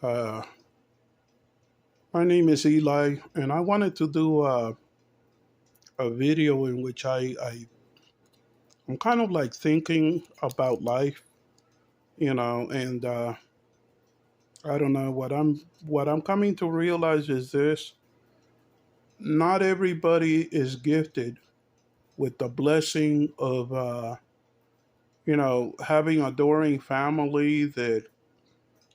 Uh, my name is Eli, and I wanted to do a video in which I'm kind of like thinking about life, and I don't know what I'm coming to realize is this: not everybody is gifted with the blessing of having adoring family that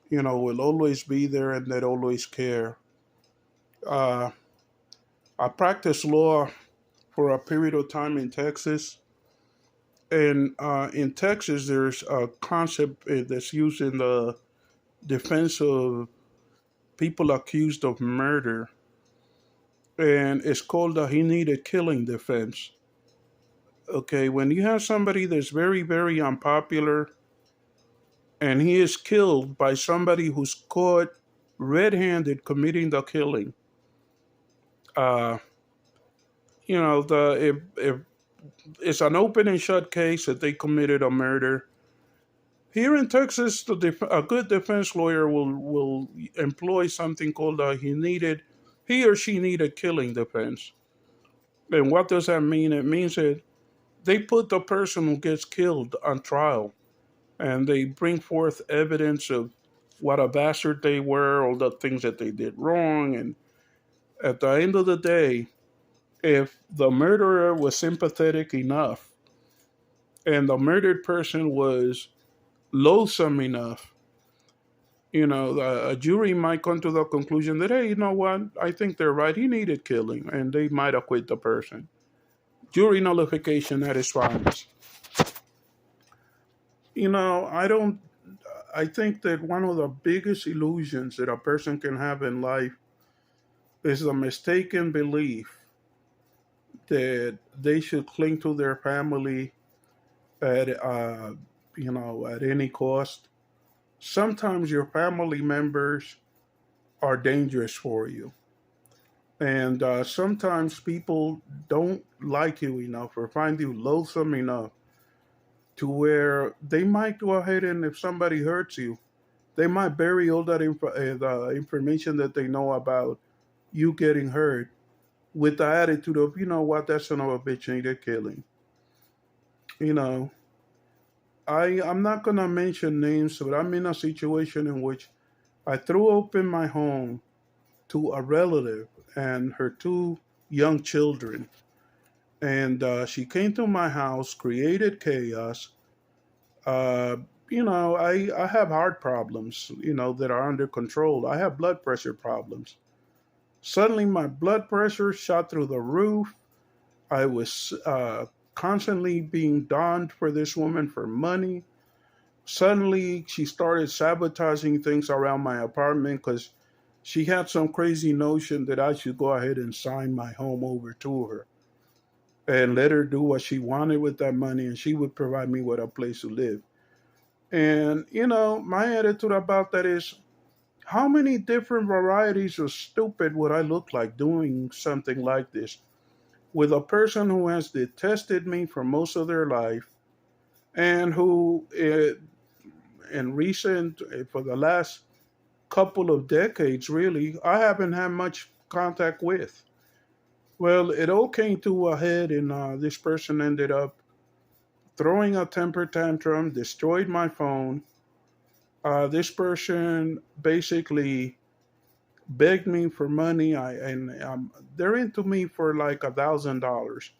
will always be there and that always care. Uh, I practiced law for a period of time in Texas. And in Texas, there's a concept that's used in the defense of people accused of murder, and it's called the he needed killing defense. Okay, when you have somebody that's very, very unpopular and he is killed by somebody who's caught red handed committing the killing, uh, if it's an open and shut case that they committed a murder. Here in Texas, a good defense lawyer will employ something called he or she needed killing defense. And what does that mean? It means that they put the person who gets killed on trial, and they bring forth evidence of what a bastard they were, all the things that they did wrong, and at the end of the day, if the murderer was sympathetic enough and the murdered person was loathsome enough, a jury might come to the conclusion that, hey, you know what? I think they're right. He needed killing, and they might acquit the person. Jury nullification at its finest. I don't. I think that one of the biggest illusions that a person can have in life is the mistaken belief that they should cling to their family at at any cost. Sometimes your family members are dangerous for you. And sometimes people don't like you enough or find you loathsome enough to where they might go ahead and, if somebody hurts you, they might bury all that the information that they know about you getting hurt with the attitude of, you know what, that son of a bitch needed killing. You know, I'm not going to mention names, but I'm in a situation in which I threw open my home to a relative and her two young children. And she came to my house, created chaos. Uh, I have heart problems, that are under control. I have blood pressure problems. Suddenly, my blood pressure shot through the roof. I was constantly being donned for this woman for money. Suddenly, she started sabotaging things around my apartment because she had some crazy notion that I should go ahead and sign my home over to her and let her do what she wanted with that money, and she would provide me with a place to live. And, my attitude about that is, how many different varieties of stupid would I look like doing something like this with a person who has detested me for most of their life and who, in recent, for the last couple of decades, really, I haven't had much contact with? Well, it all came to a head, and this person ended up throwing a temper tantrum, destroyed my phone. This person basically begged me for money. They're into me for like $1,000,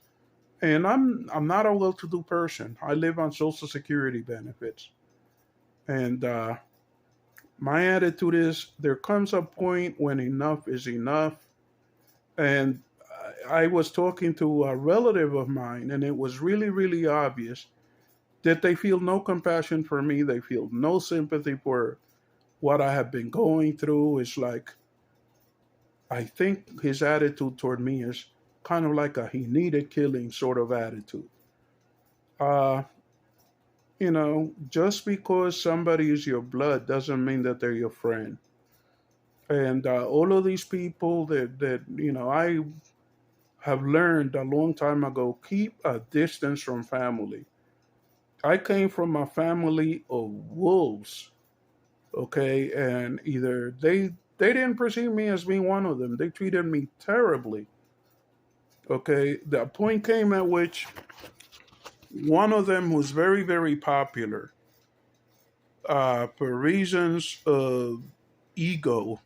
and I'm not a well-to-do person. I live on Social Security benefits, and my attitude is there comes a point when enough is enough. And I was talking to a relative of mine, and it was really, really obvious that they feel no compassion for me. They feel no sympathy for what I have been going through. It's like, I think his attitude toward me is kind of like a he needed killing sort of attitude. Uh, just because somebody is your blood doesn't mean that they're your friend. And all of these people that I have learned a long time ago, keep a distance from family. I came from a family of wolves, Okay, and either they didn't perceive me as being one of them. They treated me terribly. Okay, the point came at which one of them was very, very popular for reasons of ego,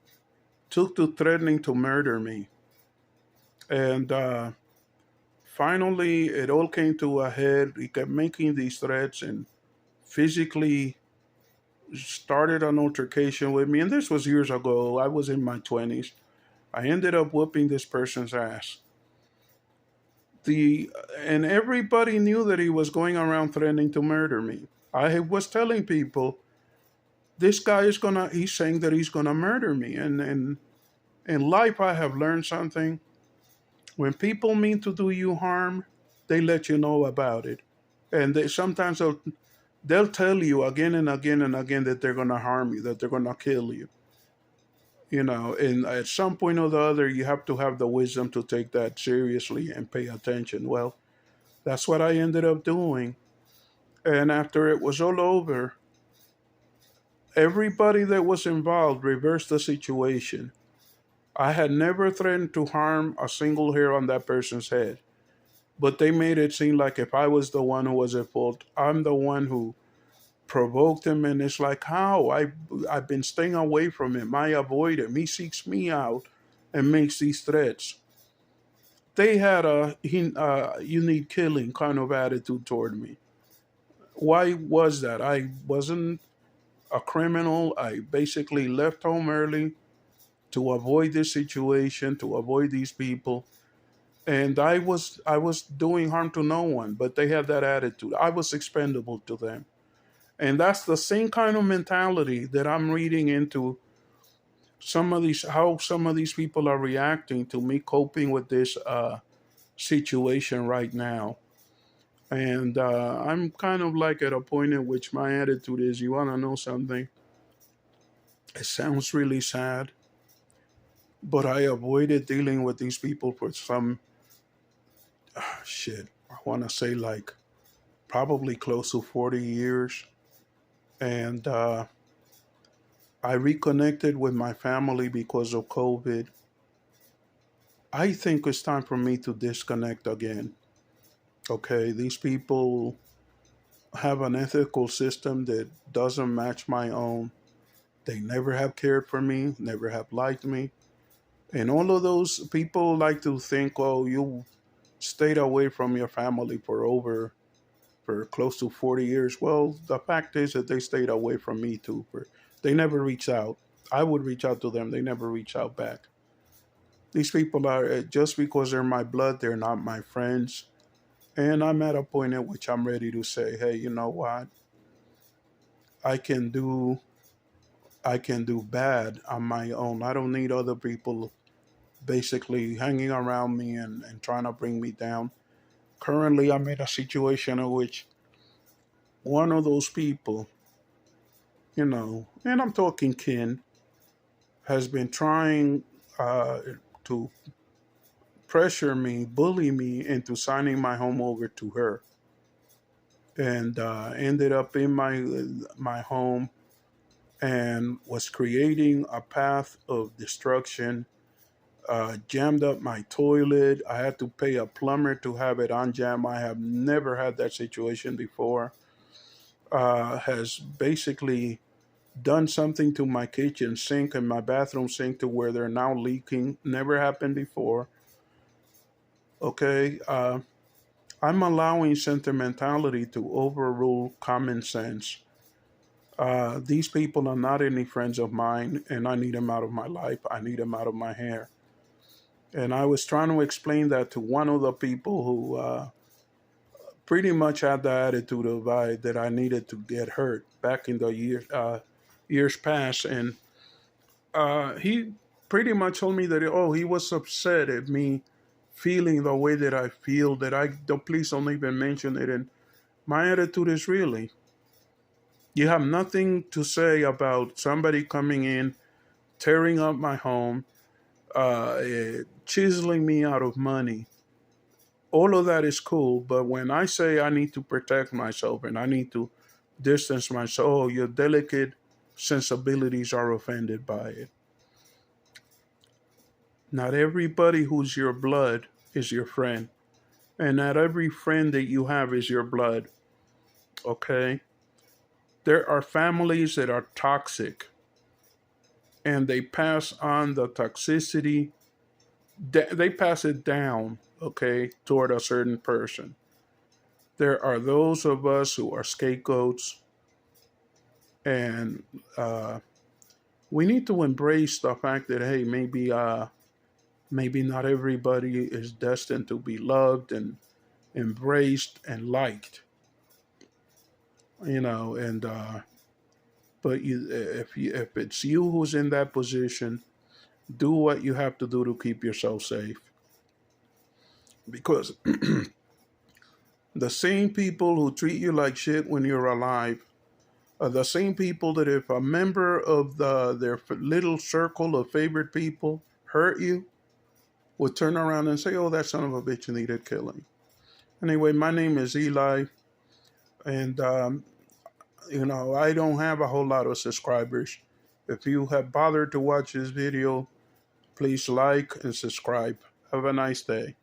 took to threatening to murder me. And finally, it all came to a head. He kept making these threats and physically started an altercation with me. And this was years ago. I was in my 20s. I ended up whooping this person's ass. The and everybody knew that he was going around threatening to murder me. I was telling people, this guy is gonna. He's saying that he's gonna murder me. And in life, I have learned something. When people mean to do you harm, they let you know about it, and they sometimes they'll tell you again and again and again that they're gonna harm you, that they're gonna kill you. You know, and at some point or the other, you have to have the wisdom to take that seriously and pay attention. Well, that's what I ended up doing. And after it was all over, everybody that was involved reversed the situation. I had never threatened to harm a single hair on that person's head, but they made it seem like if I was the one who was at fault, I'm the one who provoked him. And it's like, how? I've been staying away from him. I avoid him. He seeks me out and makes these threats. They had a you need killing kind of attitude toward me. Why was that? I wasn't a criminal. I basically left home early to avoid this situation, to avoid these people. And I was doing harm to no one, but they had that attitude. I was expendable to them. And that's the same kind of mentality that I'm reading into some of these, how some of these people are reacting to me coping with this situation right now. And I'm kind of like at a point in which my attitude is, you want to know something? It sounds really sad, but I avoided dealing with these people for some shit. I want to say like probably close to 40 years. And I reconnected with my family because of COVID. I think it's time for me to disconnect again. Okay, these people have an ethical system that doesn't match my own. They never have cared for me, never have liked me. And all of those people like to think, oh, you stayed away from your family for close to 40 years. Well, the fact is that they stayed away from me too. They never reached out. I would reach out to them. They never reach out back. These people are, just because they're my blood, they're not my friends. And I'm at a point at which I'm ready to say, hey, you know what? I can do I can do bad on my own. I don't need other people basically hanging around me and trying to bring me down. Currently, I'm in a situation in which one of those people, and I'm talking kin, has been trying to pressure me, bully me into signing my home over to her, and ended up in my home and was creating a path of destruction. Jammed up my toilet. I had to pay a plumber to have it unjam. I have never had that situation before. Has basically done something to my kitchen sink and my bathroom sink to where they're now leaking. Never happened before. Okay. I'm allowing sentimentality to overrule common sense. These people are not any friends of mine, and I need them out of my life. I need them out of my hair. And I was trying to explain that to one of the people who pretty much had the attitude of that I needed to get hurt back in the years past. And he pretty much told me that, oh, he was upset at me feeling the way that I feel, that I don't, please don't even mention it. And my attitude is really, you have nothing to say about somebody coming in, tearing up my home, chiseling me out of money. All of that is cool, but when I say I need to protect myself and I need to distance myself, oh, you're delicate, sensibilities are offended by it. Not everybody who's your blood is your friend, and not every friend that you have is your blood. Okay? There are families that are toxic, and they pass on the toxicity, they pass it down, okay, toward a certain person. There are those of us who are scapegoats, and we need to embrace the fact that, hey, maybe not everybody is destined to be loved and embraced and liked, and but if it's you who's in that position, do what you have to do to keep yourself safe, because the same people who treat you like shit when you're alive are the same people that if a member of their little circle of favorite people hurt you, would turn around and say, "Oh, that son of a bitch needed killing." Anyway, my name is Eli, and I don't have a whole lot of subscribers. If you have bothered to watch this video, please like and subscribe. Have a nice day.